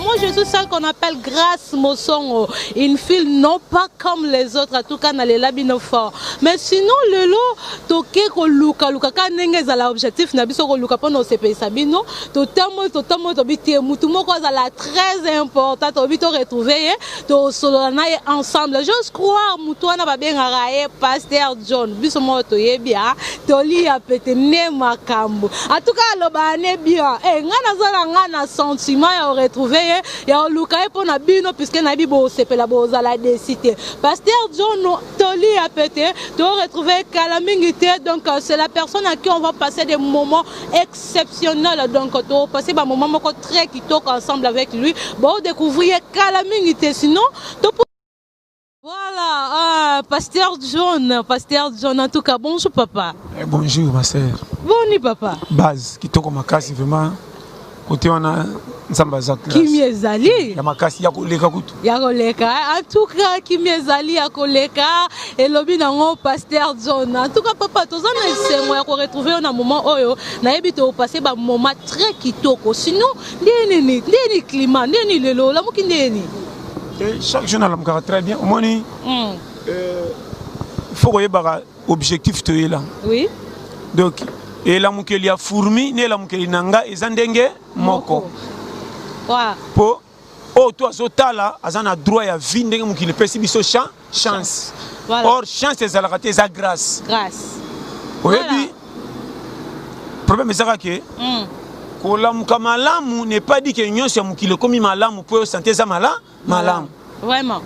Moi, je suis celle qu'on appelle Grâce Mosongo. Une fille non pas comme les autres, en tout cas, dans les labino fort. Mais sinon, le lot, toke ko luka ka nenge za la objectif na biso ko luka pour nos CP sabino, totalement to biti mutu moko za la très important, to biti retrouver to solana ensemble. J'ose croire mutu na ba benga rae Pasteur John, biso mo to yebia, to li a pété ne makambo. En tout cas, lo ba ne bien. Ngana za ngana sentiment ya retrouver ya luka pour na bino puisque na bibo CP la bo za la décider. Pasteur John to li a pété, to retrouver calamité. Donc c'est la personne à qui on va passer des moments exceptionnels. Donc on va passer des moments très qui toquent ensemble avec lui. Bon, découvrir calamité. Sinon, voilà, Pasteur John, en tout cas, bonjour papa. Bonjour ma sœur. Bonjour papa. Base, qui toque ma casse vraiment. Côté on a Kimiezali. Ya makasi ya koleka kutu. Ya koleka. En tout cas, Kimiezali ya koleka. Et lobi nango Pasteur John. En tout cas, papa, tous on essaie moi qu'on retrouver un moment oyo. Na ebite au passer ba moment très kitoko. Sinon, ndeni climat, ndeni lelo, la muki ndeni. Chaque journal me très bien. Au moins il faut que y objectif te là. Oui. Donc et la mukeli a fourmi, ne la mukeli nanga ezandenge moko. Po oh toi zotala azana droit ya vie ndenge mukili pesi biso chance. Voilà. Or chance ezalaka te za grâce. Grâce. Oyebi problème ezaka ke ko la mukamaalamu n'est pas dit que nyonso ya mukili komi malamu po santé za malamu. Vraiment.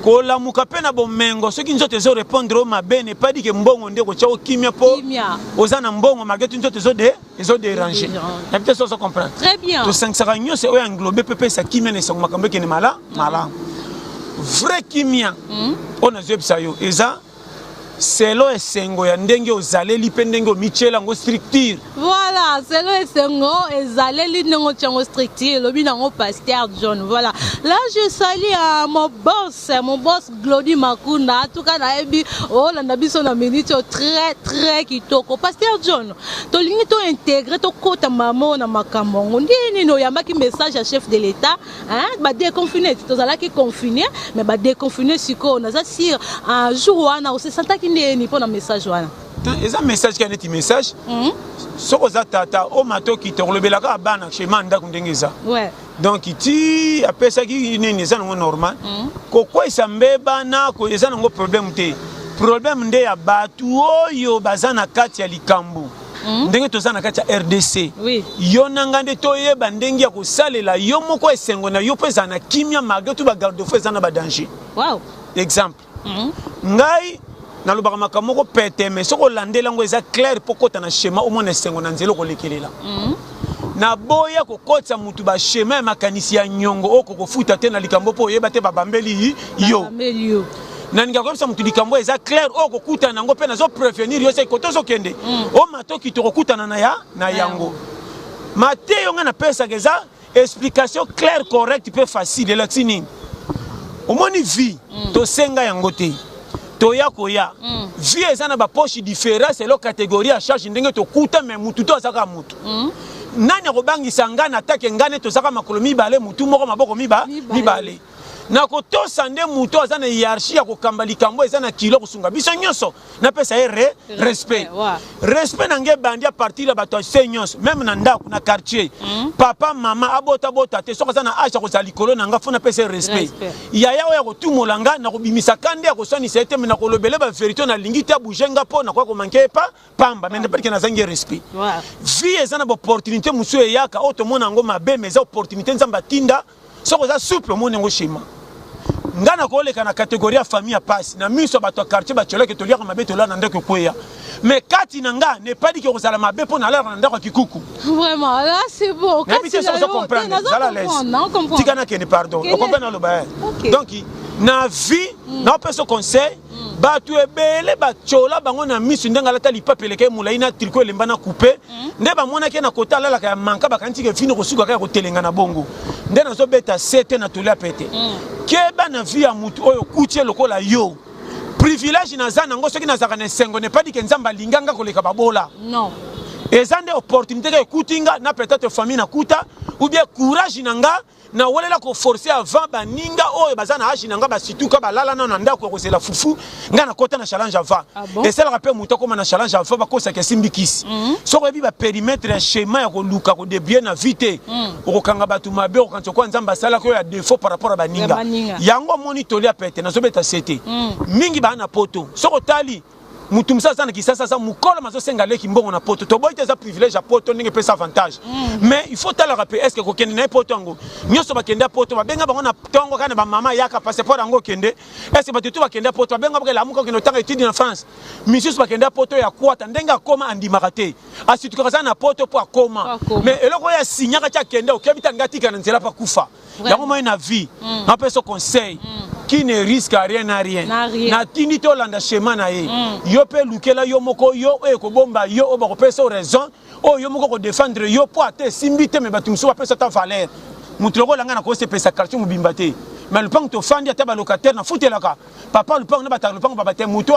Ko la mukapena bomengo ceux qui nzote zo répondre au mabe n'est pas dit que mbongo ndeko chao kimia po ozana mbongo magetu nzote zo déranger. Et peut-être ça comprendre. Très bien. To 5 saranyo c'est englober pepe sa kimia ne sang makambe ke ne mala. Vrai kimia. On a zebsa yo eza selo esengo ya ndenge ozaleli pe ndenge omichela ngo structure. Voilà, selo esengo ezaleli ndenge chango structure lobi nango Pasteur John. Voilà. Là je salue à mon boss Glody Makunda. En tout cas na ebi oh la biso na minute très kitoko. Pasteur John, to lingi to intégrer to kota mamo na makambo. Ndini no yambaki message à chef de l'état, hein? Ba déconfiner, to zala ki confiner, mais ba déconfiner siko na za sir un jour wana aussi santa ni pour un message wana. Et un message qui est un message. Ce que ça tata au mato qui te relève la cabane chez Manda kundengeza. Ouais. Donc il après ça qui n'est pas normal. Pourquoi ça mbeba na ko eza ngo problème te. Problème nde ya batu oyo bazana kati ya likambu. Ndenge tozana kati ya RDC. Oui. Yo nangande toyeba ndenge ya kosalela yo moko esengo na yo pesa na kimia magetu ba garde feu ezana ba danger. Wow. Exemple. Ngai na lobaka makamoko pete mais soko landela ngo eza clair pokota na schéma au moins esengo na nzelo ko lekelela. Na boya ko kotsa mutu ba schéma makanisi ya nyongo oko ko futa te na likambo po yeba te babambeli yo. Na ninga ko mutu likambo eza clair oko kuta nango pe na zo prévenir yo se koto zo kende. O matoki to kutana na yango. Mateo nga na pesa geza explication claire correcte pe facile la tini. Au moins ni vie to senga yango te. Toya koya vie ezana ba poche différente c'est la catégorie à charge ndenge to kuta mais mutu to azaka mutu nani akobangisa ngana atake ngane to zaka makolo mibale mutu moko maboko mibale na ko to sande mutu azana hiérarchie ya kokamba likambo ezana kilo kusunga biso nyonso na pesa respect respect nange bandi a partir ya bato nyonso même na ndako na quartier papa mama abota te soko zana acha ko zalikolo nanga fona pesa respect yaya oya ko tumolanga na ko bimisa kande ya ko soni sete na ko lobele ba vérité na lingi ta bougenga po na ko manquer pamba mais parce que na zangi respect vie ezana ba opportunité musu yaka auto mona ngo mabe mais opportunité nzamba tinda soko za souple mona ngo shima ngana ko leka na catégorie ya famille ya passe na miso bato quartier ba tsholo ke to liaka mabe to la ndeko kweya mais kati nanga n'est pas dit que ozala mabe pour na la ndako kikuku vraiment là c'est bon kati ça se comprendre ça la laisse tikana ke ne pardon on comprend le bail donc na vie na peso conseil batu ebele ba tchola bango na miso ndenga la tali papeleke mulaina tricot lemba na couper nde ba mona ke na kota la ka manka ba kanti ke fini ko suka ka ko telenga na bongo nde na zo beta sete na tolia pete keba na vie ya mutu oyo kutie lokola yo privilège na zana ngo soki na zaka na sengo ne pas dit que nzamba linganga ko leka babola non Et ça des opportunités que kutinga na peut-être famille na kuta ou bien courage nanga na wala la ko forcer avant baninga oyo bazana haji nanga basituka balala na ndako ko la fufu nga na kota na challenge avant. Et ça le rappelle muto comme na challenge avant ba ko sa ke simbikisi. So ko bi ba périmètre ya schéma ya ko luka ko débien na vite. Ko kanga batu mabe ko kanto ko nzamba sala ko ya défaut par rapport à baninga. Yango monitoli a pété na so beta CT. Mingi ba na poto. So ko tali mutumsa sana kisasa sa mukolo mazo senga leki mbongo na poto to boy teza privilège à poto ninge pesa avantage mais il faut tala rappeler est-ce que ko kende na poto ngo nyoso ba kende poto ba benga bango na tongo kana ba mama yaka passeport ngo kende est-ce que batutu ba kende poto benga ba la muko kende tanga étude en France monsieur ba kende poto ya kwata ndenga koma andi makate asitu ka na poto po akoma mais eloko ya signaka cha kende okebita ngati kana nzela pa kufa yango moi na vie na peso conseil qui ne risque rien à rien. Na tini to landa schéma na ye. Yo pe lukela yo moko yo e ko bomba yo o ba ko pesa raison. O yo moko ko défendre yo po ate simbite me batumso ba pesa ta valeur. Mutroko langa na ko se pesa quartier mubimbate. Mais le pang to fandi ata ba locataire na futelaka. Papa le pang na bata le pang ba bate muto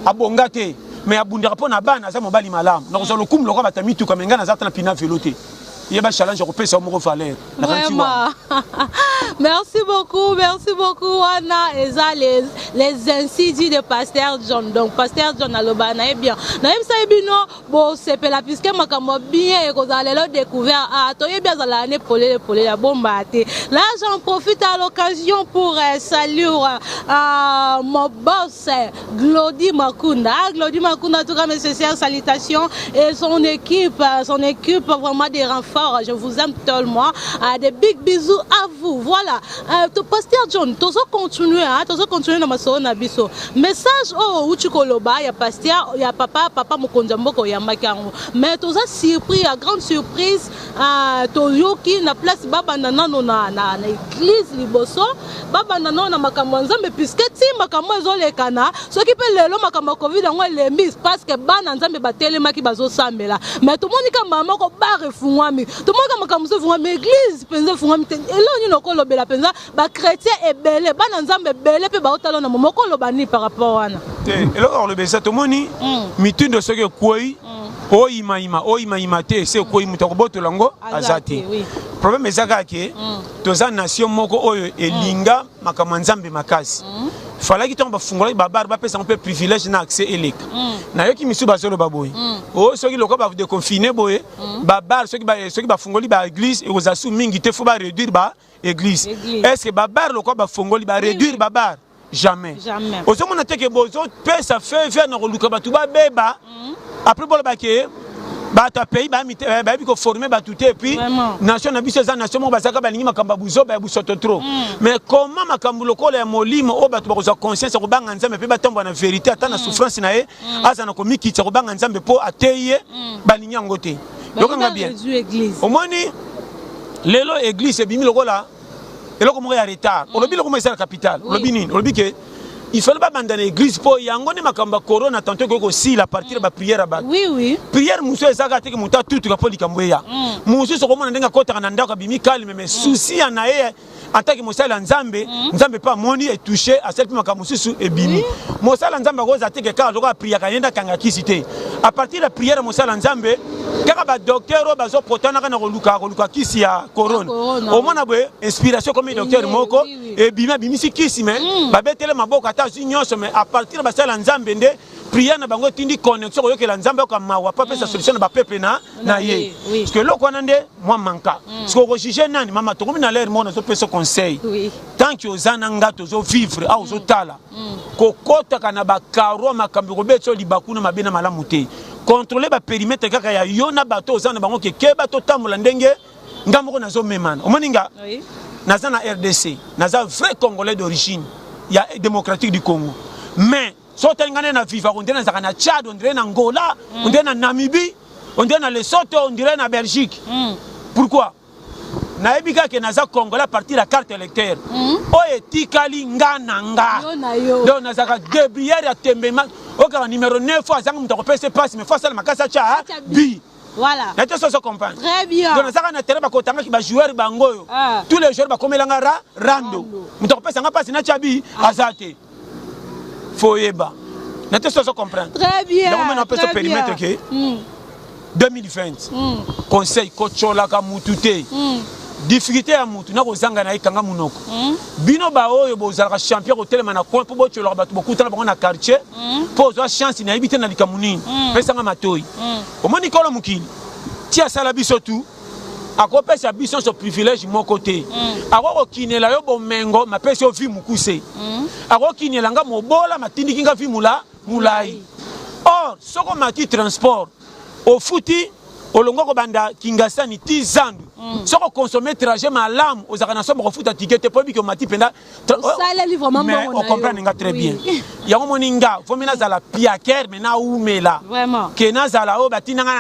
abongate. Mais abundira po na bana za mobali malamu. Na ko zo lokum loko batami tu kamenga na zata na pina veloté. Il y a un challenge européen sur mon valeur. Vraiment. Merci beaucoup, Anna. Et ça, les insidis de Pasteur John. Donc, Pasteur John Alobana est bien. Naïm Saïbino, bon, c'est la puisque ma camo bien et qu'on a le découvert. Ah, toi, bien dans l'année pour la bombe. Là, j'en profite à l'occasion pour saluer mon boss, Glody Makunda. Glody Makunda, en tout cas, mes sincères salutations. Et son équipe vraiment des renforts. Je vous aime tellement. Des big bisous à vous. Voilà. Pasteur John, tu vas continuer dans ma soeur Nabiso. Message où tu koloba, il y a pasteur, il y a papa Mokondamboko, il y a Makango. Mais tu as surpris, à grande surprise, Toyoki na place Baba Nana na église Liboso. Baba Nana na Makamanza, mais puisque si Makamanzo les cana, ce qui peut le long Makamakovi dans les mises parce que Bananza me batele maki bazo samela. Mais tout le monde dit que maman ko barre fouami. Tout le monde comme ça font l'église penza font et là ni noko lobela penza ba chrétien et belé ba nzambe belé pe ba otalo na momoko lobani par rapport wana et là on le besa to moni mitundo soke koi o ima te c'est koi mutoko boto lango azati problème ezaka ke toza nation moko oyo elinga makamanzambe makasi fallait que tu bafungola babar ba pesa un peu privilège na accès élec na yoki misu basolo baboy o soki loko ba déconfiner boy babar soki bafungoli ba église et aux assous mingi te faut ba réduire ba église est-ce que babar loko bafungoli ba réduire babar jamais ozo mona te ke bozo pesa fait vers na luka batu ba beba après bolo ba ke ba ta pays ba bi ko former ba tout et puis nation na biso za nation mo bazaka ba lingi makamba buzo ba busoto trop mais comment makambu lokola ya molimo o ba to ba conscience ko banga nzambe pe ba tomba na vérité ata na souffrance na ye aza na ko mikitsa ko banga nzambe po ateye ba lingi ngote donc nga bien au moins ni lelo église bimi lokola eloko mo ya retard o lobi loko mo la capitale o lobi nini o lobi ke il fallait pas abandonner l'église pour yangone makamba corona tantôt que aussi la partir ba prière ba oui prière muso ezaka te ke muta tout ka poli kamboya muso so komona ndenga kota na ndaka bimi calme mais souci na ye attaque mosala nzambe pas moni est touché à cette makambo susu et bimi mosala nzambe ko za te ke ka loka prière ka yenda kanga kisite à partir de la prière mosala nzambe kaka ba docteur bazo protana kana ko luka kisi ya corona au moins na bwe inspiration comme docteur moko et bimi si kisi mais ba betele maboko mais à partir de basala nzambe nde prière na bango tindi connexion ko yokela nzambe ko mawa pa pesa solution na ba pepe na ye parce que loko nande moi manka parce que ko juger nani mama to komi na l'air mona so pesa conseil tant que ozana ngato zo vivre a ozo tala ko kota kana ba karo makambi ko beto libakuna mabena malamu te contrôler ba périmètre kaka ya yona bato ozana bango ke bato tambola ndenge ngamoko nazo memana omoninga nazana RDC naza vrai congolais d'origine. Il y a démocratique du Congo. Mais, si on a vivre, on dirait na Tchad, on dirait en Angola, on dirait en Namibie, on dirait en Lesotho, on dirait en Belgique. Pourquoi? Na ebika ke naza Congolais à partir de la carte électeur. O etikali ngananga. Donc nazaka debière ya tembema. Oka numéro 9 fois zanga mutako pese passe mais fois ça makasa cha bi. Voilà. Ça comprend. Très bien. Donc, ça a terrain bakotanga ki ba joueur bangoyo. Tous les joueurs ba komelanga rando. Mutoko pesa nga passe na chabi azate. Foyeba. Ça comprend. Très bien. Donc on peut se permettre que 2020 conseil kocholaka mutute difficulté ya mutu na kozanga na ikanga munoko bino ba oyo bozalaka champion kotelema na coin po bocholaka bato bokutana bango na quartier po ozwa chance na yibite na likamunini pesanga matoi omoni kolo mukili tia sala biso tu akopesa biso so privilège moko te akokinela yo bomengo mapesi yo vi mukuse akokinela nga mobola matindiki nga vi mulai or soko mati transport au futi olongo banda kingasani ti zandu soko consommer trajet malamu ozakana so bako futa ticket po biko mati penda mais on comprend nga très bien yango moninga fomina zala piaker mais na umela vraiment ke na zala o batinanga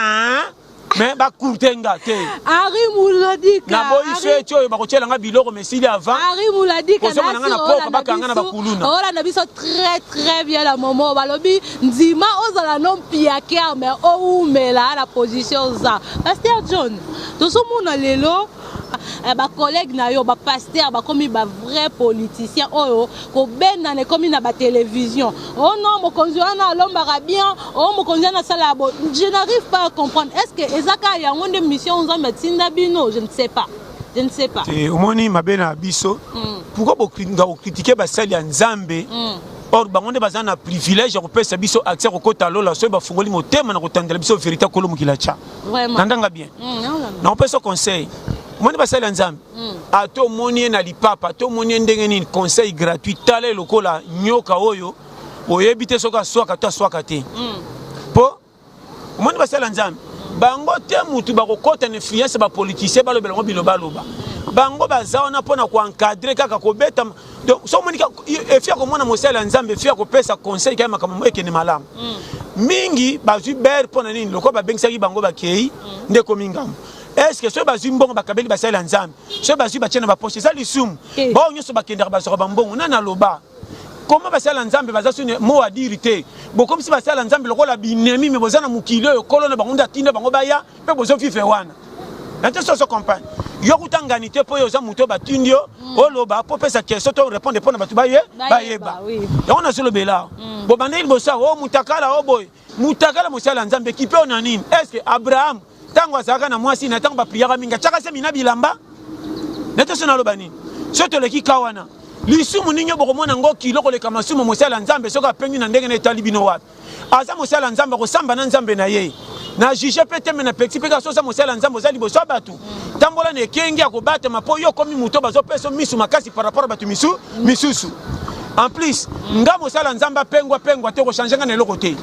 mais ba kurtenga te Ari Mouladika na boy fait yo ba kochela nga biloko mesili avant Ari Mouladika na bakuluna ora na biso très bien la momo balobi ndima ozala non piaker mais o umela la position za Pasteur John to so mona lelo ba collègue na yo ba pasteur ba komi ba vrai politicien oyo ko benda ne komi na ba télévision oh non mo konziana lombaka bien oh mo konziana sala bo je n'arrive pas à comprendre est-ce que ezaka ya ngonde mission nzambe tinda bino je ne sais pas et omoni mabena biso pourquoi bo critiquer ba sali ya nzambe or bangonde bazana privilège ya kopesa biso accès ko kota lola so ba fungoli motema na kotandela biso vérité kolo mukila cha vraiment nandanga bien na opesa conseil moni basali nzambe ato moni na lipapa to moni ndenge nini conseil gratuit tale lokola nyoka oyo oyebite soka swaka to swaka te po moni basali nzambe bango te mutu bakokota influence ba politicien balobela ngo biloba loba bango bazaona pona ko encadrer kaka ko beta donc so moni efia ko mona mosala nzambe efia ko pesa conseil kama kama ekene malamu mingi bazui ber pona nini loko ba bengsaki bango bakei ndeko mingam est-ce que ce bazui mbongo bakabeli basala nzambe ce bazui batiena ba poche ça lisum bon nyoso bakendaka basoko bambongo nana loba comment basala nzambe bazasune mo adirité bon comme si basala nzambe lokola binemi mais bozana mukilo yo kolona bango ndatinda bango baya pe bozo vive wana nante so comprendre yo kutangani te po yo za muto batindio oloba po pesa question to répondre pona batu bayeba on a sur le bela bo bandeli bosa o mutakala o boy mutakala mosala nzambe kipe ona nini est-ce que Abraham tango azaka na mwasi na tango ba prière minga chaka se mina bilamba nate so na loba nini so to leki kawana lisumu ninyo bokomona ngo kiloko le kamasumu mosala nzambe soka pengi na ndenge na etali bino wapi aza mosala nzambe ko samba na nzambe na ye na juge pete mena pexi peka so sa mosala nzambe zali bo so batu tambola ne kengi akobata mapo yo komi muto bazo peso misu makasi par rapport batu misusu en plus nga mosala nzambe pengwa te ko changer nga na loko te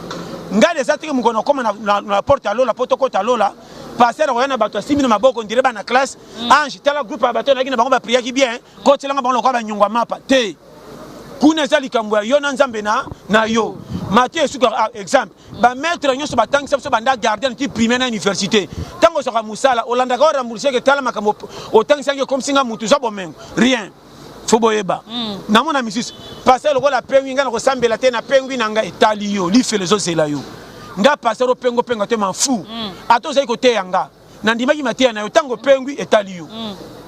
nga les atiki mukono koma na porte alola poto kota alola passer royana bato simina maboko ndire ba na classe ange tala groupe bato na kina bango ba prier ki bien ko tselanga bango ko ba nyongwa mapa te kuna zali kambwa yo na nzambe na yo Mathieu suka exemple ba maître nyoso batang so banda gardien qui primaire na université tango soka musala olanda ka rembourser que tala makambo otang sange comme singa mutu so bomengo rien faut boyeba na mona misis passer lokola pengi ngana ko sambela te na pengi nanga etali yo li fait les autres c'est là yo nga passer o pengo te manfu ato zai ko te yanga na ndimaki matia na yo tango pengi etali yo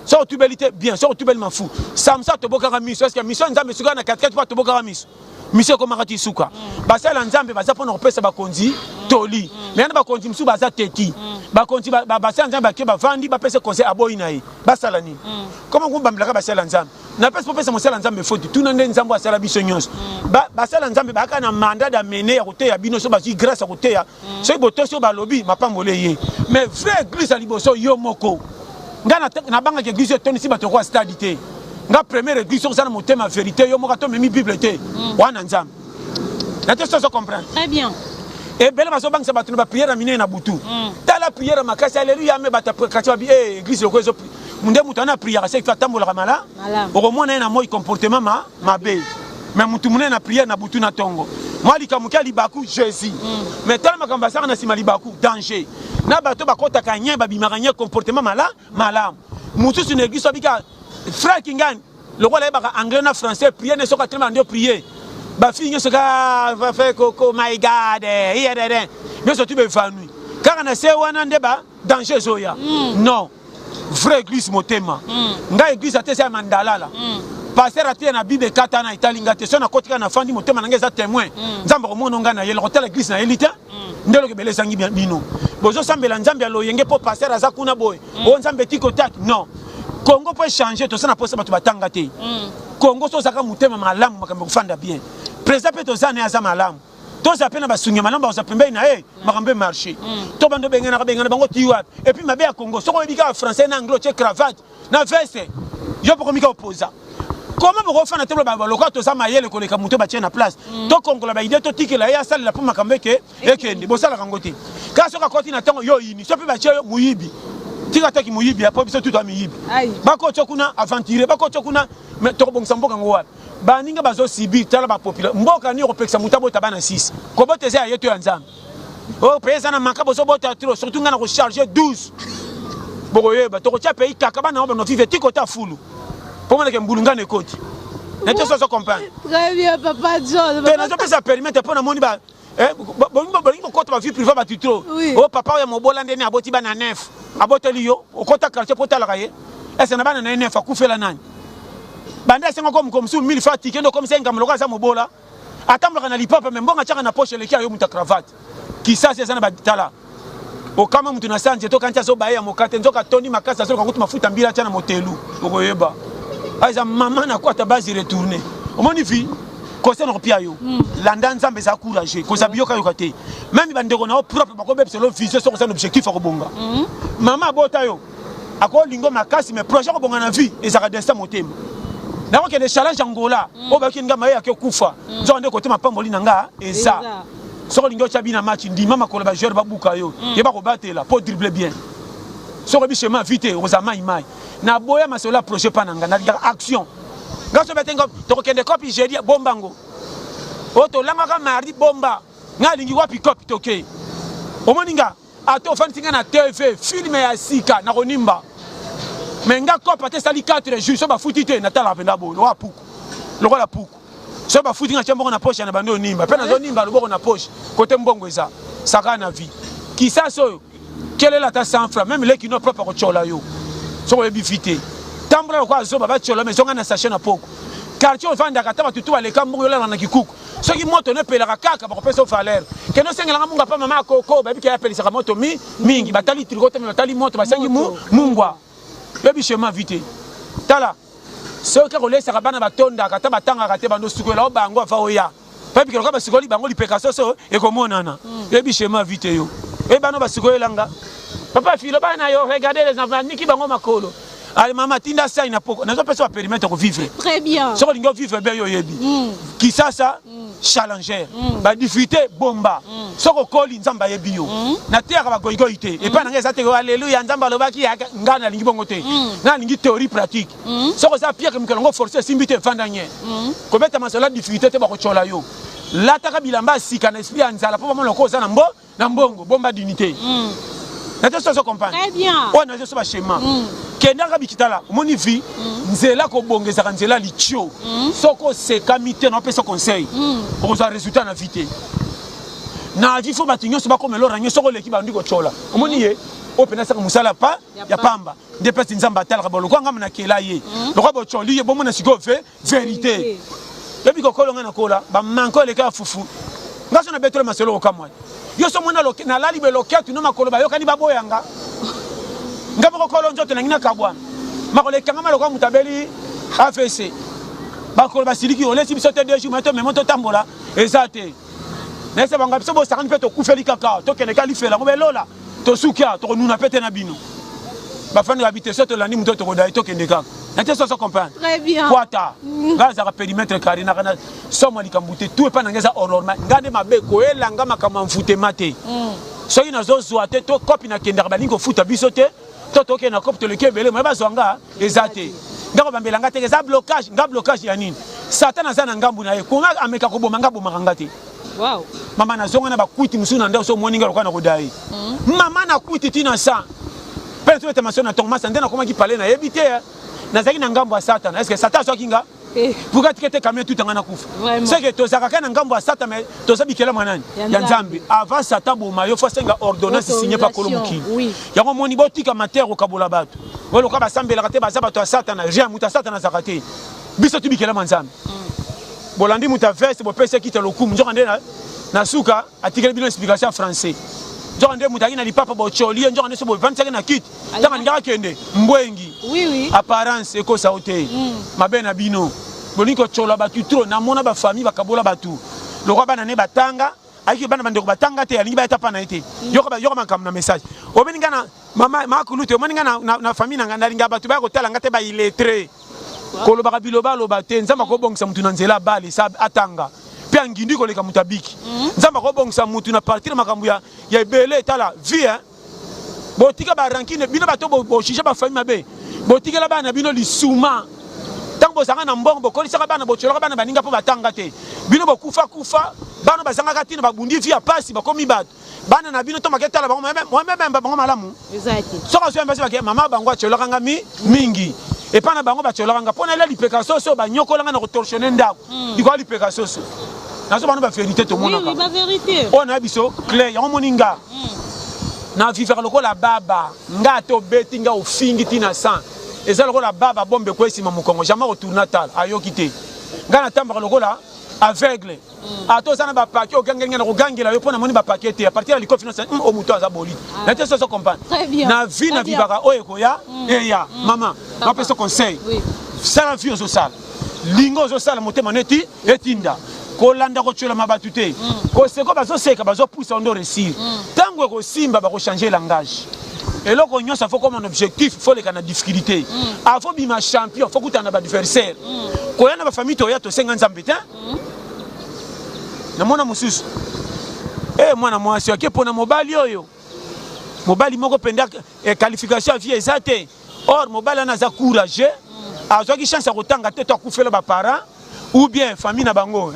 so tubelité bien so tubel manfu samsa to bokaka miso est-ce que mission nzambe suka na 4 pas to bokaka miso mission comme makati suka basala nzambe baza pona kopesa bakonzi toli mais na bakonzi msu baza teki bakonzi basala nzambe ke bavandi bapesa conseil aboyi na ye basala nini comment ko bamblaka basala nzambe na pesa popesa mosala nzambe foti tuna nde nzambe asala biso nyonso basala nzambe baka na mandat d'amener ya koteya bino so bazwi grâce ya koteya so boto so balobi mapambole ye mais vrai église à liboso yo moko nga na banga ke église toni si bato ko stade te nga première église sur ça na motema vérité yo moko to memi bible te wana nzambe na te so comprendre très bien et belle baso banga bato na prière amine na butu tala prière makasi alléluia me bata kati ba église loko zo munde mutu ana prière c'est fait tambola mala au moins na moi comportement mabe mais mutu munene na prière na butu na tongo moi likamukia libaku Jésus mais tala makamba saka na sima libaku danger na bato bakota kanya babimaka nya comportement mala mutu sur l'église bika frère Kingani le roi là baka anglais na français prier ne soka tellement ndio prier ba fille soka va faire coco my god here mais surtout be vanui car na se wana ndeba danger zoya non vraie église motema nga église atesa mandala la passer atie na bible kata na italinga te so na kotika na fandi motema na ngeza témoin nzamba ko mononga na yelo hôtel église na elita ndelo ke beleza ngi bino bozo sambela nzambe ya loyenge po passer aza kuna boy o nzambe tiko tak non Congo peut changer to ça na posa batu batanga te Congo so saka mutema malamu makambe kufanda bien président pe to zane aza malamu to za pena basunge malamu ba pembeni na makambe marché to bando bengena bango tiwa et puis mabe ya Congo so ko bika français na anglo che cravate na veste yo poko mika oposa comment vous refaites un table de local to ça mayele ko le kamuto ba na place to kongola ba idée to tikela ya sala pour makambe ke ekende bo sala kangoti ka so ka koti na tango yo ini so pe ba che muyibi tika taki muyibi apo biso tout amiyibi bako chokuna aventurer bako chokuna to bongsa mboka ngwa ba ninga bazo sibi tala ba populaire mboka ni opeksa mutabo tabana 6 ko boteze ya yeto ya nzambe o pesa na makabo so bota trop surtout ngana ko charger 12 bokoyeba to ko tia pays kakaba na no vive tiko ta fulu pour moi que mbulungane koti n'était ça comprendre très bien papa John mais n'a pas ça permettre pour na moni ba bon côté ba vie privée ba tutro oh papa ya mobola ndeni aboti ba na nef aboteli yo okota quartier potala kaye est-ce na ba na nef akufela nani banda sengo comme sous 1000 fois ticket comme 5 amloka za mobola atamloka na lipapa mais mbonga chaka na poche lekia yo muta cravate kisa c'est ça na ba tala o kama mtu na sanje to kancha so ba ya mokate nzoka toni makasa so kakutu mafuta mbila chana motelu okoyeba Aïza maman na quoi ta base retourner. Au moins vie, conseil non pia yo. Landan zambe za courageux, ko sa biyoka yokate. Même bandeko na propre ba ko be selo vision sur un objectif ko bonga. Maman bota yo. Ako lingo makasi mais projet ko bonga na vie et ça destin motema. Na ko ke des challenges angola, o ba kinga maye akufa. Zo ande côté mapamboli nanga et ça. So lingo chabi na match ndi mama ko ba joueur ba buka yo. Ye ba ko batela pour dribbler bien. So ko bi chemin vite o za mai. Na boya masola projet pananga na action ngaso betengo to kende copy Nigeria bombango oto langa ka mardi bomba ngalingi wapi copy toke omoninga ato fantinga na TV film ya sika na konimba menga copy te sali 4 jours so ba futite na tala penda bo wa puku lokola puku so ba futinga chambongo na poche na bando nimba pena zo nimba loboko na poche côté mbongo eza saka na vie qui ça so quelle est la ta sans francs même les qui n'ont propre ko chola yo so we bifite tambula kwa zo baba cholo mais zonga na sachet na poko quartier vanda kataba tutu ale kambo yola na kikuku so ki moto ne pelaka kaka ba ko pesa valeur ke no sengela munga pa mama koko ba biki ya pelisa ka moto mingi batali trigote mais batali moto basangi mungwa bebi chemin vite tala so ke ko lesa ka bana batonda kataba tanga kate bando sukola o bango afa oya pa biki ko ba sikoli bango lipeka so e ko monana bebi chemin vite yo e bano ba sikola nga papa filo bana yo regardez les enfants niki bango makolo allez maman tinda ça ina poko nazo pesa permettre ko vivre très bien so lingo vivre bien yo yebi qui ça challenger ba difficulté bomba so ko koli nzamba yebi yo na terre ba goigoité et pas na ngeza te alléluia nzamba lobaki ngana lingi bongo te na lingi théorie pratique so ko ça pire que mkelongo forcer simbité vandanye ko beta masola difficulté te ba ko chola yo la taka bilamba sika na esprit anzala po mama loko za na mbongo bomba d'unité. Très bien. On a ce schéma. Kenanga bikitala, moni vi, nzela ko bongeza nzela lichio. Soko se kamite na pesa conseil. Pour ça résultat na vite. Na di fo batinyo so ba ko melo ranyo soko leki ba ndiko chola. Moni ye, o pena sa musala pa ya pamba. De pesa nzamba tala ka bolo ko ngam na kela ye. Loko bo choli ye bo mona siko fe vérité. Depuis ko kolonga na kola, ba manko le ka fufu. Ngaso na betole maselo ko kamwa. Yo so mona loke na lali be loketu no makolo ba yo kani baboyanga ngabo ko kolonjo to na ngina kabwana makole kanga maloko mutabeli AFC bakolo basiliki olesi bisote deju mato memoto tambola ezate nese banga biso bo sakani peto kufeli kaka to kene kali fela ngobe lola to sukia to nuna pete na bino ba fani habite soto landi muto to kodai to kende kaka nate so comprendre très bien kwata ngaza ka périmètre karina kana somo likambute tout pas ngeza normal ngande mabeko elanga makama mfute mate so ina zo zoate to copie na kenda balingo futa bisote to to ke na copie to lekebele mo bazwanga ezate ngako bambelanga te za blocage nga blocage ya nini satana zana ngambu na ye kunga ameka ko bomanga bomanga te wow mama na zonga na bakuti musuna ndio so moninga lokana kodai mama na kuti tina sa pele to masona Thomas ndena koma ki parler na yebite nazaki na ngambo ya Satan. Est-ce que Satan so kinga? Pourquoi tu kete kamé tout ngana kufa? C'est que to zakaka na ngambo ya Satan mais to sabikela mwanani? Ya Nzambe. Avant Satan bo mayo faut senga ordonnance signé par Kolomukini. Oui. Yango moni botika mater ko kabola bato. Welo ka basambela kate bazabato ya Satan na jia muta Satan na zakate. Biso tu bikela Nzambe. Bolandi muta veste bo pese kita lokumu njoka ndena na suka atikele bino explication français. nzoka nde mutaki na lipapa bocholi nzoka nde so bovandisaki na kiti tanga ndaka kende mbwengi oui apparence ekosa ote mabe na bino bolingi kochola batu trop namona bafamille bakabola batu lokwa bana ne batanga ayiki bana bandeko batanga te alingi bayeta pana ete yoka makambo na message obeninga na mama makulu te obeninga na famille nanga ndalinga batu baya kotala nga te ba illettré kolobaka biloba loba te nzamba kobongisa mutu na nzela bale sa atanga pe angindi koleka mutu abiki nzamba kobongisa mutu na partir makambo ya ebele tala vie botika ba rankine bino bato boshija ba famille mabe botikela bana bino lisuma tango bozanga na mbongo bokolisaka bana bocholaka bana baninga po batanga te bino bokufa bana bazanga tina babundi via pasi bakomi bato bana na bino to maketala bango moi-même bango malamu exact soka so mbasi bakia mama bango acholaka nga mingi et pas na bango bacholaka nga pona la lipeka soso banyokolanga na kotorsionner ndako diko lipeka soso nazo bana ba vérité to monaka oui la vérité on a biso clair yango moninga na vivre lokola baba nga to beti nga ofingi tina sang eza lokola baba bombe ko esima mukongo jamais retourna tal ayoki te nga na tamba lokola aveugle ato sana ba paquet ogangengena kogangela yo pona moni ba paquet te a partir ya likofi no sa o muto aza boli na te so comprendre na vie na vivaka oyo koya eya mama na peso conseil sala vie ozo sala lingo ozo sala motema neti etinda kolanda kochola mabatu te koseko bazoseka bazopusa ondo réussir tango ekosimba bakochanger langage eloko nyonso faut comme un objectif faut les kana difficulté faut bima champion faut kutana ba adversaire koyana ba famille to ya to senga nzambe te na mona mususu mwana mwasi ake pona mobali oyo mobali moko penda qualification à vie ezate or mobali ana za courage azwaki chance ya kotanga te to akufela ba parents ou bien famille na bango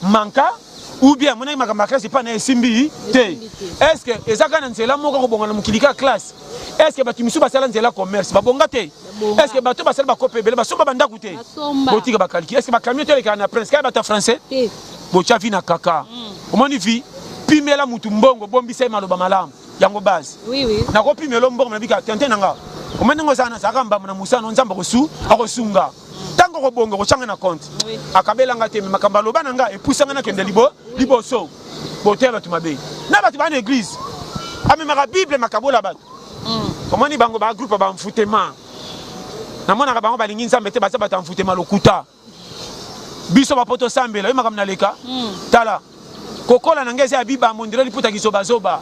manka ou bien mon ma classe pas na simbi te est-ce que ezaka na nzela moko ko bonga na mukilika classe est-ce que batu misu basala nzela commerce babonga te est-ce que batu basala ba kopebele basomba banda kuté botika ba kalki est-ce que ba camion te le kana prince ka bata français bocha vi na kaka omoni vi pimela mutu mbongo bombisa maloba malamu yango base oui na ko pimela mbongo na bika tente nanga omoni ngo sana saka mbamba na musano nzamba kosu akosunga tango ko bongo ko changa na compte akabela nga te makamba loba nanga epusanga na kende liboso bote batu mabe na batu ba na église amemaka bible makabola batu omoni bango ba groupe ba mfutema na mona ka bango balingi nzambe te baza batu mfutema lokuta biso ba poto sambela yo makamna leka tala kokola na ngeze ya biba mondelo liputa kizoba zoba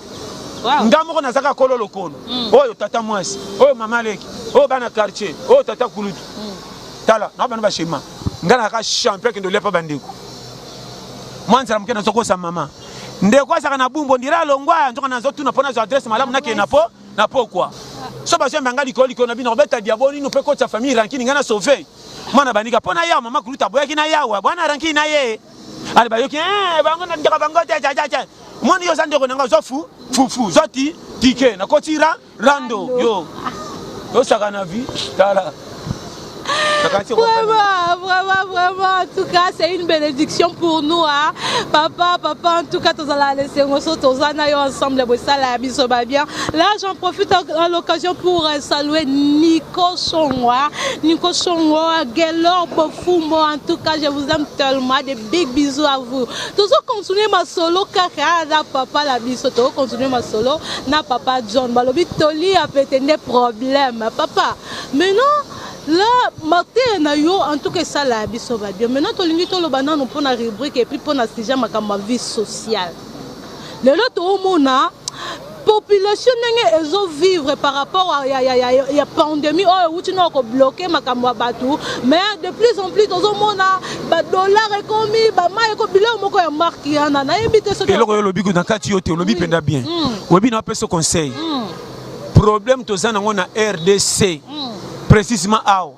ndamoko nazaka kolo lokolo oyo tata mwasi oyo mama leki oyo bana quartier oyo tata kulutu tala na bana ba shema ngana ka champion kendo lepa bandeko mwanza mkena zoko sa mama ndeko asaka na bumbo ndira longwa nzoka nazo tuna pona zo adresse malamu nake na pokwa so ba shemba ngali koliko na bino robeta diaboli no pe ko ta famille rankini ngana sauver mwana banika pona ya mama kuluta boya kina yawa bwana rankini na ye ali bayoki bango na ndika bango ja mwani yo zande ko nanga zo fufu zoti tike na kotira rando yo saka na vie tala. Vraiment, en tout cas, c'est une bénédiction pour nous. Hein. Papa, en tout cas, tous allons laisser ensemble. Bien. Là, j'en profite à l'occasion pour saluer Nico Chongwa. Nico Chongwa, Gelor Bofumo. En tout cas, je vous aime tellement. Des big bisous à vous. Toujours continuer ma solo, car na papa la bisoto. Continuer ma solo, na papa John. Balobi Toli a pété des problèmes. Papa, maintenant. Là, Martin na yo en tout cas ça la biso va bien. Maintenant to lingi to lo banano pour na rubrique et puis pour na sujet ma vie sociale. Le lot au mona population nenge ezo vivre par rapport à ya pandémie oh où tu n'as ko bloqué makamwa batu mais de plus en plus au mona ba dollar et commis ba ma ko bilo moko ya marque yana na ebite so. Eloko yo lobi ko na kati yote lobi penda bien. Webi na peso conseil. Problème to zana ngona RDC. Précisément awo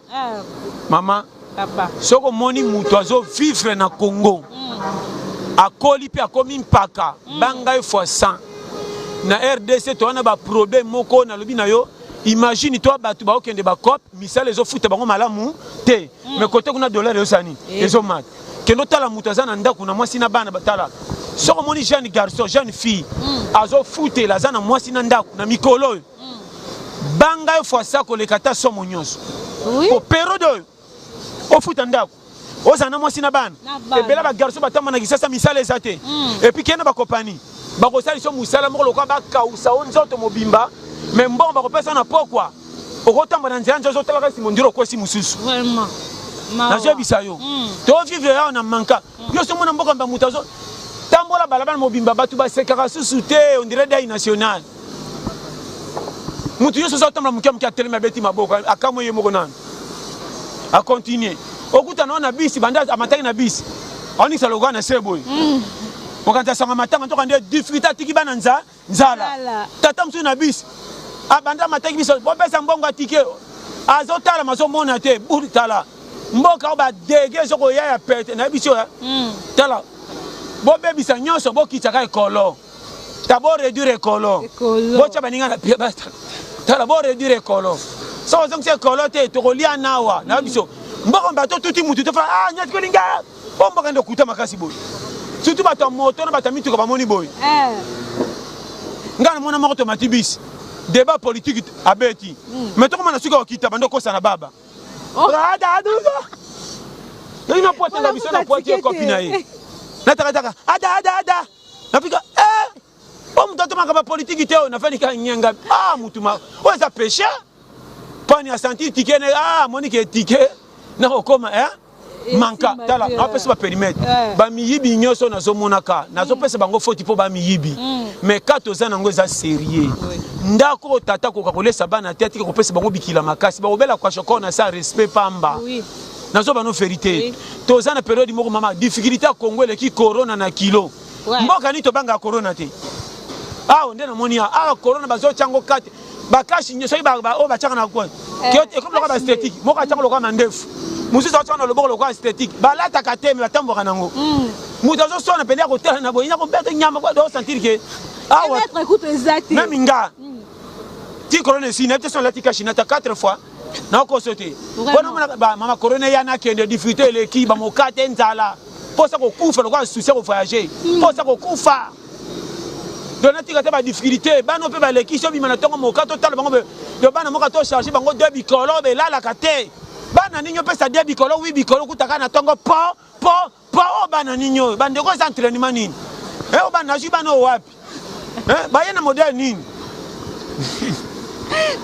maman papa soko moni mutu azo vivre na Congo akoli pe akomi mpaka banga fois 100 na RDC to wana ba problème moko na lobi na yo imagine toi batu ba okende ba cop misala ezo futa bango malamu te mais côté kuna dollar yo sani ezo mat kendo tala mutu azana ndako na mwasi na bana batala soko moni jeune garçon jeune fille azo futa la zana mwasi na ndako na mikolo banga fois ça ko le kata somo nyonso oui au période au futa ndako ozana mwasi na bana ebela ba garçon batama na kisasa misala ezate et puis kena ba compagnie bakosala iso musala moko lokola bakausa o nzoto mobimba mais mbongo bakopesa na pokwa okotambola na nzela nzo ozotalaka esi mondiro okwesi mosusu nazobisa yo tovivre yawo na manka yo so mona mboka mba moto azo tambola balabala mobimba bato basekaka susu te on dirait dai national mutu nyonso ozotambola moke moke atelemi abeti maboko akamwe ye moko nano akontinue okutana na bisi banda amataki na bisi aonikisa lokola na se boye mokanzi asanga matanga ntoka nde difficulté atiki bana nzala tata mosusu na bisi abanda amataki biso bopesa mbongo atike azotala mazomona te buri tala mboka oyo badege soko ya pete na biso tala bobebisa nyonso bokitaka ekolo ta boréduire ekolo botya baninga na pie tala boréduire ekolo soko ozongisa ekolo te tokolia nawa na biso mboka bato tuti mutu tofa nyati kolinga omboka nde okuta makasi boye surtout bato ya moto na bato ya mituka bamoni boye nga na mona moko tomati bisi débat politique abeti mais tokomana suka okita bando kosa na baba ina pote na biso na pote kopi na ye nataka ada nafika o mtoto makaba politique te nafani ka nyenga mutuma o za péché pani a senti ticket ne monique ticket na okoma manka tala apesa ba périmètre ba miyibi nyoso nazomonaka nazopesa bango foti po ba miyibi mais kato za nango za sérieux ndako tata ko kolesa bana tete ko pesa bango bikila makasi ba obela kwa shokona sa respect pamba nazo bano vérité toza na période moko mama difficulté à Congo le ki corona na kilo mboka ni to banga corona te onde na monia corona bazo chango kate bakashi nyoso ba o ba chaka na kwa ke comme le ba esthétique moka chango lokwa mandefu mususu atwana loboko lokwa esthétique balata kateme batamboka nango mutu azosona pende akotala na boye nyako bete nyama kwa do sentir que écoute exact même nga ti corona si na teso lati kashi na ta 4 fois na ko sauter bona ba mama corona yana kende difficulté le ki ba mokate nzala posa ko kufa lokwa souci ko voyager posa ko kufa donati ka te ba difficulté bano pe ba le ki so bi mana tongo mokato tala bango be bana mokato charger bango de bikolo be la kate bana ninyo pesa dia bikolo wi bikolo kutaka na tongo po bana ninyo bande ko entraînement nini o bana ju bana wapi ba yena modèle nini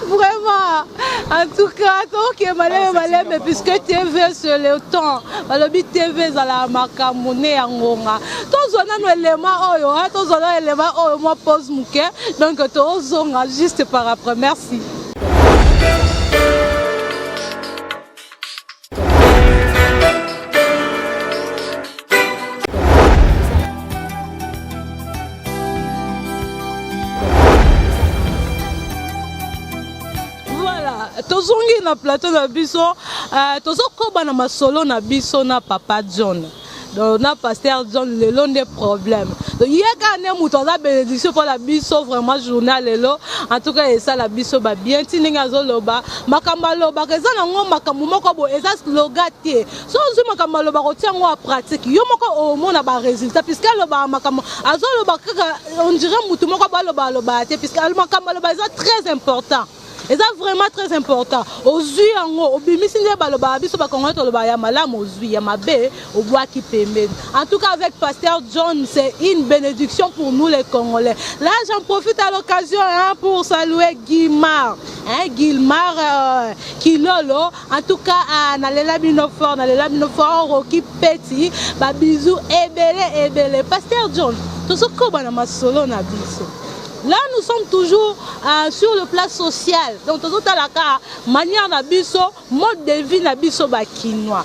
Vraiment, en tout cas, ok, malais, puisque TV sur le temps, le TV dans la makamone angonga. Tous on a un élément, tous on a un élément, moi pose mouké, donc tous on a juste par après. Merci. Tozongi na plateau na biso tozokoba na masolo na biso na Papa John donc na Pasteur John le long des problèmes donc yeka ne muto za bénédiction pour la biso vraiment journal lelo en tout cas ça la biso ba bien tininga zoloba makamba loba keza nango makambo moko bo eza slogan te so zo makamba loba ko tiango a pratique yo moko o mona ba résultat puisque loba makambo azoloba kaka on dirait muto moko ba loba te puisque makamba loba eza très important. Et ça vraiment très important. Aux yeux en haut, au bimisi ne baloba biso ba kongo to loba ya malam aux yeux ya mabe au bois qui permet. En tout cas avec Pasteur John, c'est une bénédiction pour nous les Congolais. Là, j'en profite à l'occasion pour saluer Guilmar. Guilmar Kilolo. En tout cas nalela binofort Rocky Petit, ba bisou ebele. Pasteur John, to soko bana masolo na biso. Là, nous sommes toujours sur le plan social. Donc, tout à la manière d'abisso, mode de vie d'abisso bakinois.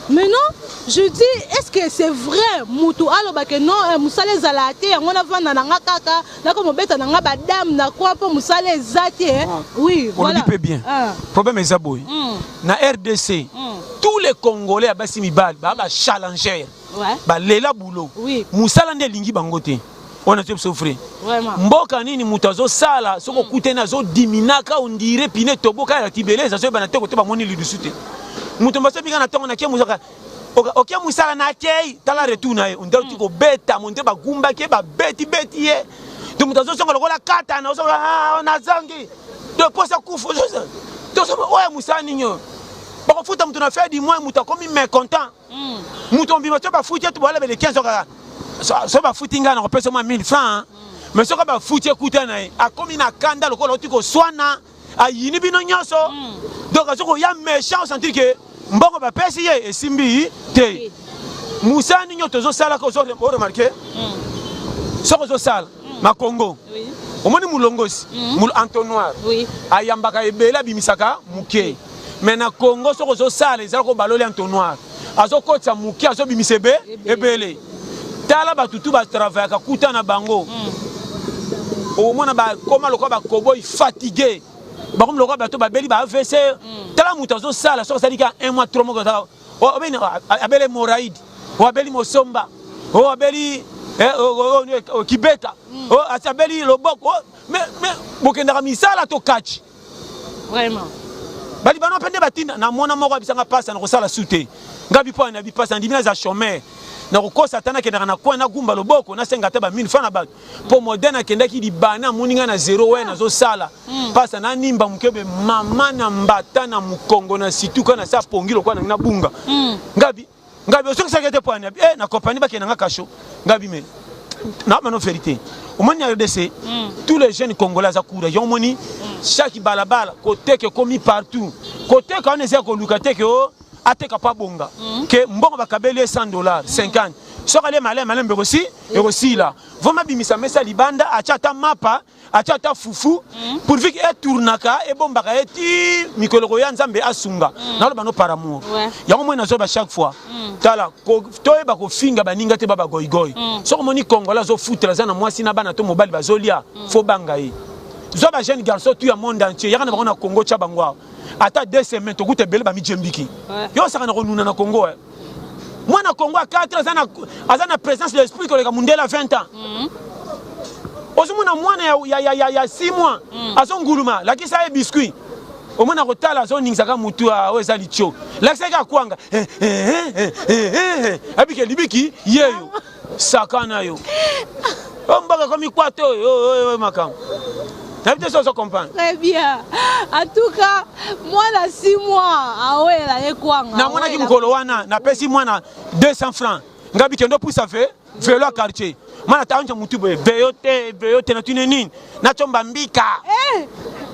Maintenant, je dis, est-ce que c'est vrai, Moutou, alors que non, Moussale Zalate, on a vendu dans la kaka, là comme on bête dans la dame, n'a quoi pour Moussale Zate. Oui, voilà. On le dit bien. Problème est aboui. Na RDC, tous les Congolais à Bassimi Bal, bah challenger, bah Lela Boulot, Moussala Ndelingi Bangote. On a tout souffert. Vraiment. Mboka nini mutazo sala soko kutena zo diminaka ondire pine toboka ya tibeleza zo bana toko to ba moni lidusute. Mutomba so bika na tongo na ke musaka. OK musala na kei tala retour na ye ondalo tiko beta monte ba gumba ke ba beti ye. To mutazo songo lokola kata na so na zangi. De posa kufu zo. To so oya musala ninyo. Ba ko futa mutu na faire du moins muta komi mécontent. Mutombi ba to ba futa to bala be le 15 okaka. so ba footinga na kopesa moi 1000 francs mais so ka ba fouti écouter na a komi na kanda lokolo tiko swana a yini bino nyoso donc azoko ya méchant sentir que mbongo ba pesi ye esimbi te Moussa ninyo tozo sala ko so remarquer soko zo sala ma Congo omoni mulongosi mul entonnoir ayambaka ebela bimisaka muke mais na Congo soko zo sala ezala ko baloli entonnoir azo kotsa muke azo bimisebe ebele tala batutu ba travailler ka kuta na bango omona ba koma lokwa ba cowboy fatigué ba comme lokwa bato ba beli ba AVC tala mutu azo sala soko sadika 1 mois 3 mois o bene abele moraid o abeli mosomba o abeli kibeta o asabeli loboko mais bokendaka misala to catch vraiment bali bano pende batinda na mona moko abisanga pasa na kosala sute ngabi po na bipasa ndimina za chômeur na kokosa tana kendaka na kwa na gumba loboko na senga te ba 1000 francs na bato po moderne kendaki libana muninga na 0 we na zo sala pasa na nimba mukebe mama na mbata na mukongo na situka na sa pongilo kwa na bunga ngabi osoki sakete po na na compagnie ba kenanga kasho ngabi me na mano vérité au moins na RDC tous les jeunes congolais za courage on moni chaque balabala côté que commis partout côté quand on essaie ko lukate que ateka pa bonga que mbongo bakabeli $100 50 sokale malem berosi erosi là voma bimisa mesa libanda achata mapa achata fufu pourvu que tournaka e bombaka eti mikolo ya nzambe asunga na bano par amour yango moi nazo ba chaque fois tala ko toyeba ko finga baninga te baba goigoi soko moni congolais zo foutre za na mwasi na bana to mobile bazolia fo banga yi zo ba jeune garçon tu ya monde entier yakana ba na Congo cha bangwa ata 2 semaines to gute bele ba mi jembiki yo saka na konuna na Congo moi na Congo a 4 ans azana présence de l'esprit ko le mundela 20 ans ozumuna mwana ya 6 mois azonguluma lakisa e biscuit omona kotala azoningsaka mutu o ezali tcho lakisa kwanga abike libiki yeyo sakana yo ombaka komi kwato yo makam n'habite ça comprendre très bien en tout cas moi la 6 mois awela ekwanga na mwana ki mukolo wana na pesi mwana 200 francs ngabi kendo poussa fe vélo à quartier mana taonja mutu be beyote na tunenini na chomba mbika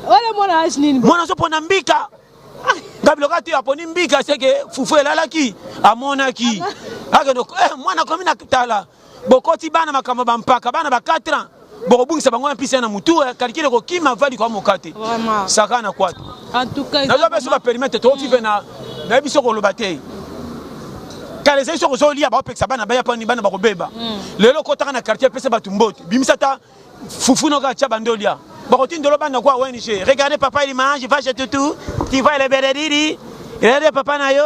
wala mwana asnini mwana so pona mbika ngabi lokati aponi mbika seke fufu elalaki amonaki ageno mwana komi na tala bokoti bana makamba bampaka bana ba 4 ans bokobungisa bango na pisa na mutu kalikile ko kima vali kwa mokate vraiment sakana kwatu en tout cas na zo ba permettre to vivre na biso ko lobate kale zeso ko zolia ba opeksa bana ba yapani bana ba kobeba lelo kotaka na quartier pesa batumbote bimisata fufuno ka cha bandolia bakotindolo bana kwa ONG regardez papa il mange va chez toutou tu vois les bédédiri regardez papa na yo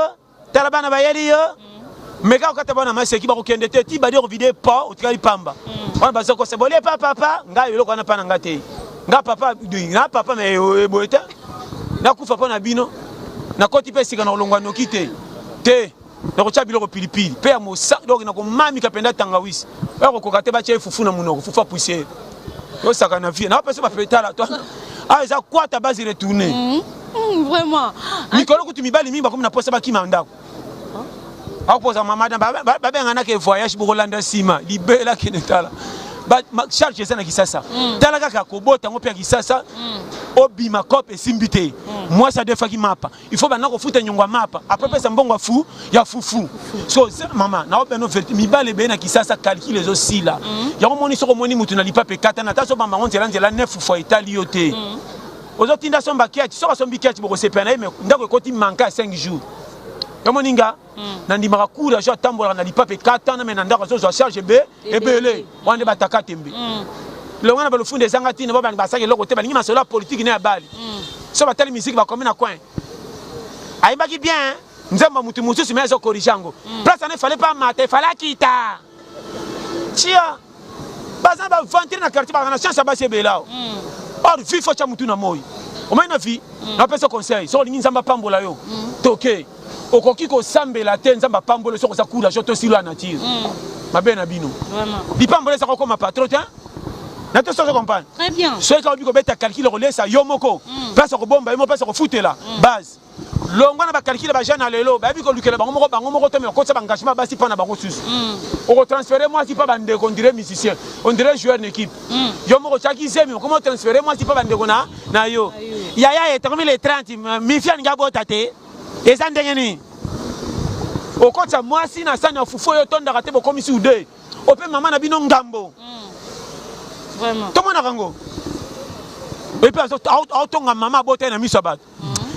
tala bana ba yeli yo meka okata bana maseki bakokende te ti ba dire vidéo pas o tikali pamba on ba soko sebole papa nga yelo kana pana ngate nga papa me eboeta na kufa pona bino na koti pe sika na longwa no kite te na ko chabilo ko pilipili pe ya mosa donc na ko mami kapenda tangawisi ba ko kokate ba che fufu na munoko fufa poussière yo saka na vie na pesa ba petala to ah za kwata base retourner vraiment mikolo kutu mibali mimba comme na posa ba kimandako akopoza mamada babengana ke voyage bokolanda sima libela kenetala charge eza na kisasa tala kaka kobota ngo pe kisasa obima kope simbite moi ça defaki mapa il faut bana ko futa nyongwa mapa après pesa mbongo fu ya fufu so mama na obeno verti mibale be na kisasa calcule zo sila ya moni soko moni mutu na lipa pe kata na taso bamba ngonzela nzela 9 fois Italie yote ozotinda somba kiati soko sombi kiati boko sepena me ndako ekoti manka 5 jours yamoninga nandi makakura jo tambola na lipa pe kata na menanda ko zo charge be ebele wande bataka tembe le wana ba lufunde zanga tina ba ba sake loko te ba ngima solo politique ne abali so ba tele musique ba comme na coin aibaki bien nzamba mutu mususu mais zo korijango place ne fallait pas mater fallait quitter tia baza ba ventrer na quartier ba na chance ba sebelao or vifo cha mutu na moyi o mai na vi na pesa conseil so lingi nzamba pambola yo toke okoki ko sambela te nzamba pambola so ko sakula joto silo na tire mabe na bino vraiment dipambola sa ko comme patron hein na to so comprendre très bien so ka obi ko beta calcul ko lesa yo moko place ko bomba yo place ko foutela base longwa na ba calculer ba jeune lelo ba bi ko lukela bango moko te mais ko tsa engagement basi pa na bango susu on transférer moi si pas bande on dirait musicien on dirait joueur d'équipe yo moko chaki zemi comment transférer moi si pas bande na yo yaya et comme les 30 mi fian ngabo tate eza ndenge ni okotsa moi si na sana fufu yo tonda kate bo komisi ude ope mama na bino ngambo vraiment to mona kango et puis autonga mama bote na miso bat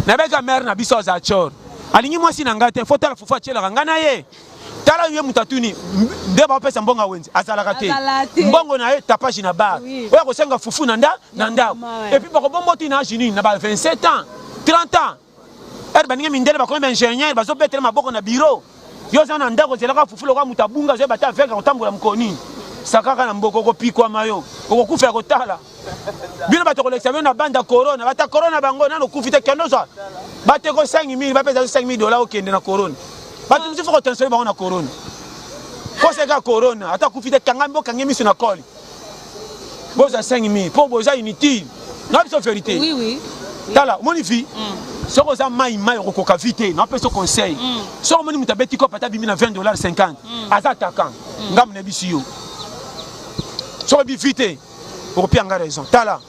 na beka mère na biso za chor alingi moi si na ngate faut tala fufu achela ngana ye tala ye mutatuni ndeba pesa mbonga wenzi azala kate mbongo na ye tapage na bar oya ko senga fufu na nda et puis bako bombo tina jini na ba 27 ans 30 ans baninga mindele bakomi ingénieur bazobetela maboko na bureau yo zana ndako zelaka fufulo kwa mutabunga zo bata veka kotambola mkoni sakaka na mboko ko pikwa mayo ko kufa ko tala bino bato ko l'examen na banda corona bata corona bango nano kufite kendoza bate ko 5000 ba pesa $5000 okende na corona bato msifu ko transfert bango na corona ko seka corona ata kufite kangambo kangemi na koli boza 5000 po boza inutile na biso vérité oui tala monifi soko za mai okoka vite na peso conseil soko moni mutabeti ko pata bimi na $20 50 aza attaquant ngam na bisiyo soko bi vite pour pianga raison tala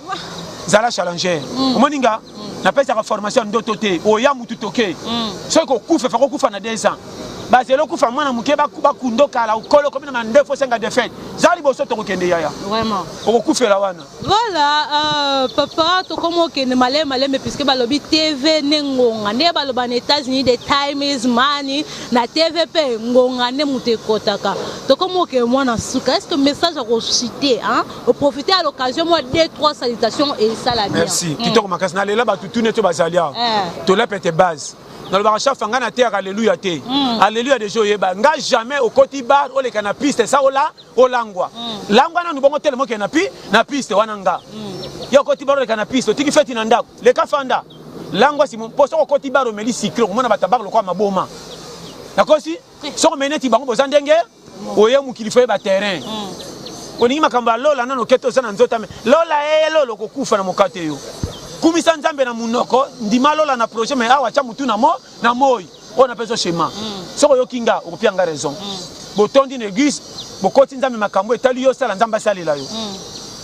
zala challenger moninga na pesa ka formation ndoto te oya mutu toke soko kufa fa kufa na 2 ans bazelo kufa mwana muke bakundo kala ukolo comme na ndefo senga défaite zali boso to kokende yaya vraiment okufela wana voilà papa to comme okende maleme puisque balobi TV nengonga ne baloba na États-Unis the time is money na TV pe ngonga ne mutekotaka to comme okende mwana suka est-ce que message à citer hein au profiter à l'occasion moi 2-3 salutations et ça la bien merci kitoko makasi na lela batutune to bazalia to la pete base dans le barrage fanga na terre alléluia te alléluia de joyeba nga jamais au côté bar o le kana piste ça ola olangwa langwa na nubongo tellement que na piste wananga yo côté bar o le kana piste tiki feti na ndako le kafanda langwa si mon poso au côté bar o meli cyclo mona batabar lo kwa maboma nakosi so meneti bango bozandenge oye mukilifo ba terrain oningi makamba lola nano keto sana nzota me lola lolo kokufa na mokate yo kumisa nzambe na munoko ndima lola na projet mais awa cha mutu na moi on a besoin schéma soko yo kinga okopianga raison botondi na église bokoti nzambe makambo etali yo sala nzamba salela yo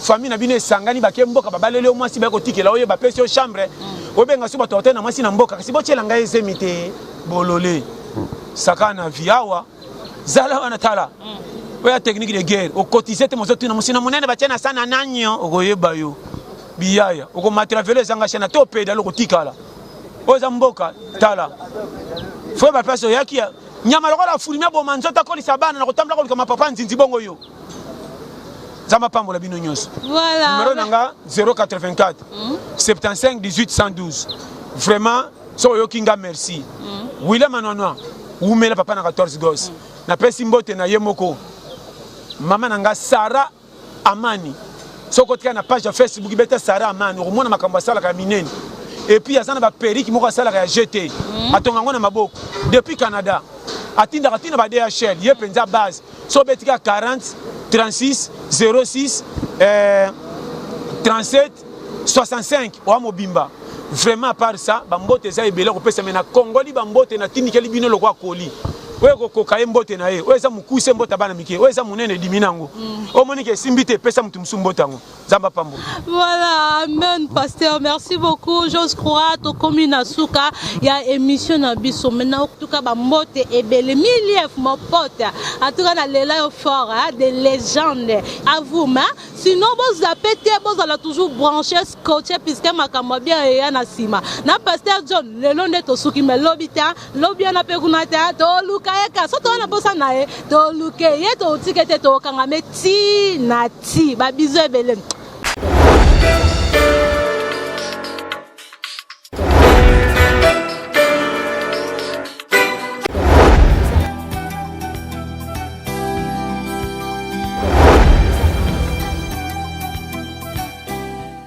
famille na bino esangani bakemboka babalele mwasi ba kotikela oye bapesi yo chambre obenga so bato na mwasi na mboka kasi bochela ngai ezemite bolole sakana viawa zala wana tala oya technique de guerre okotizete mozotu na musina munene bachena sana nanyo okoyeba yo biyaya oko matravele zanga chena to peda loko tikala oza mboka tala fo ba paso yakia nyama lokola fulumia bo manzota ko lisabana na kotambla ko kama papa nzinzi bongo yo zama pambola bino nyos voilà numéro nanga 084 75 18 112 vraiment so yo kinga merci William Manonwa umela papa na 14 gos na pesi mbote na yemoko mama nanga Sara Amani soko tika na page Facebook beta Sara Amani omona makambo sala ka minene et puis azana ba periki moko sala ka GT atonga ngona maboko depuis Canada atinda ba DHL ye penza base so betika 40 36 06 37 65 wa mobimba vraiment à part ça bambote za ebele ko pesa mena Congoli bambote na tinikeli bino lokwa koli oye kokoka ye mbote na ye oye eza mokuse mbota bana mike oye eza monene diminango omonike esimbi te epesa mutu mosusu mbotango nzamba pambo. Voilà, amen pasteur, merci beaucoup. J'ose croire to komi na suka ya émission na biso maintenant en tout cas ba mbote ebele milief mon pote en tout cas na lela yo fort des légendes à vous mais sinon vous appelez vous allez toujours brancher scotché puisque makambo bien ya na sima na pasteur John le long de to suki me lobita lobia na pekunata to lukayeka so to na bosa na e to luke ye to tikete to kangame ti na ti ba bizo ebele